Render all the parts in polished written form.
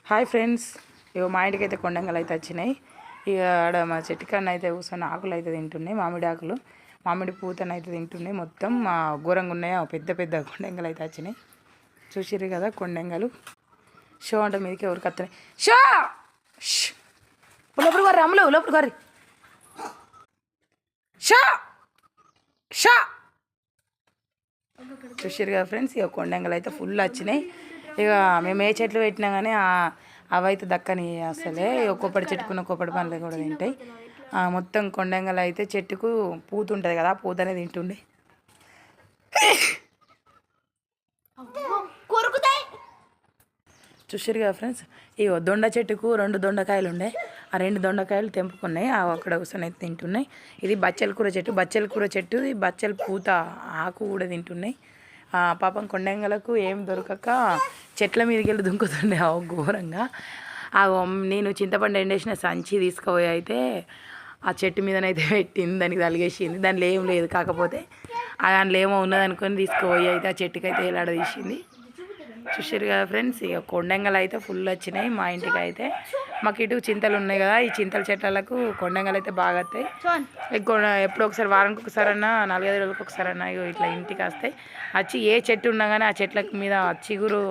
Hi friends, ఇగో మా ఇంటికి అయితే కొండంగలు అయితే వచ్చినాయి. ఇక ఆడ మా చెట్టు కన్నా అయితే కూర్చొని ఆకులు అయితే తింటున్నాయి, మామిడి ఆకులు, మామిడి పూతను అయితే తింటున్నాయి. మొత్తం మా ఘోరంగా ఉన్నాయి, పెద్ద పెద్ద కొండంగలు అయితే వచ్చినాయి. చూసిర్రు కదా కొండంగలు. షో అంటే మీదకి ఎవరికి వస్తున్నాయి. షో లోపల గారి అమ్మలు లోపల గారి షో షో చూసిర్రు కదా ఫ్రెండ్స్. ఇక కొండంగలు అయితే ఫుల్ వచ్చినాయి. ఇక మేము ఏ చెట్లు పెట్టినా కానీ అవైతే దక్కని అసలే ఒక్కొక్కటి చెట్టుకున్న ఒక్కొక్కటి పనులు కూడా తింటాయి. మొత్తం కొండంగలు అయితే చెట్టుకు పూత ఉంటుంది కదా, పూత అనేది తింటుండే. చూసారు కదా ఫ్రెండ్స్. ఇగో దొండ చెట్టుకు 2 దొండకాయలు ఉండే, ఆ 2 దొండకాయలు తెంపుకున్నాయి, అక్కడ కూర్చొని అయితే తింటున్నాయి. ఇది బచ్చల కూర చెట్టు, బచ్చల కూర చెట్టు, బచ్చల పూత ఆకు కూడా తింటున్నాయి. పాపం కొండంగలకు ఏం దొరకక చెట్ల మీదకి వెళ్ళి దుంకుతుండే ఘోరంగా. నేను చింతపండు ఎండేసిన సంచి తీసుకుపోయి అయితే ఆ చెట్టు మీదనైతే పెట్టింది, దానికి తలిగేసింది. దానిలో ఏం లేదు, కాకపోతే దాంట్లో ఏమో ఉన్నదనుకొని తీసుకుపోయి అయితే ఆ చెట్టుకి అయితే ఎలాడదీసింది. చూసారు కదా ఫ్రెండ్స్. ఇక కొండంగలు అయితే ఫుల్ వచ్చినాయి మా ఇంటికి అయితే. మాకు ఇటు చింతలు ఉన్నాయి కదా, ఈ చింతల చెట్లకు కొండంగలు అయితే బాగా వస్తాయి. ఎప్పుడో ఒకసారి వారానికి ఒకసారన్నా 4-5 రోజులకు ఒకసారన్నా ఇట్లా ఇంటికి వస్తాయి. వచ్చి ఏ చెట్టు ఉన్నా కానీ ఆ చెట్ల మీద చిగురు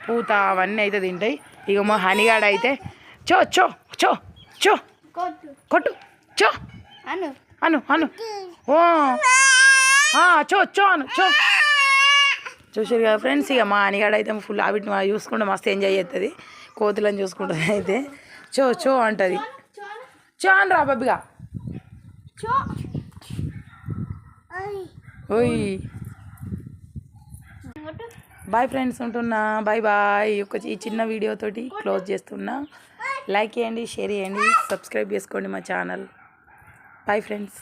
పూత అవన్నీ అయితే తింటాయి. ఇక మా హనిగాడ అయితే చో చో చో చో కొట్టు చో అను అను అను ఓ చో చో అను చో. చూసారు కదా ఫ్రెండ్స్. ఇక మా హనిగాడ అయితే ఫుల్ వీటిని చూసుకుంటే మస్తు ఎంజాయ్ చేస్తుంది, కోతులను చూసుకుంటుంది అయితే. చో చో అంటుంది. చో అని రా బబ్బిగా. ఓయ్ బాయ్ ఫ్రెండ్స్, ఉంటున్నా. Bye bye. ఈ చిన్న వీడియోతోటి క్లోజ్ చేస్తున్నా. లైక్ చేయండి, షేర్ చేయండి, సబ్స్క్రైబ్ చేసుకోండి మా ఛానల్. Bye friends.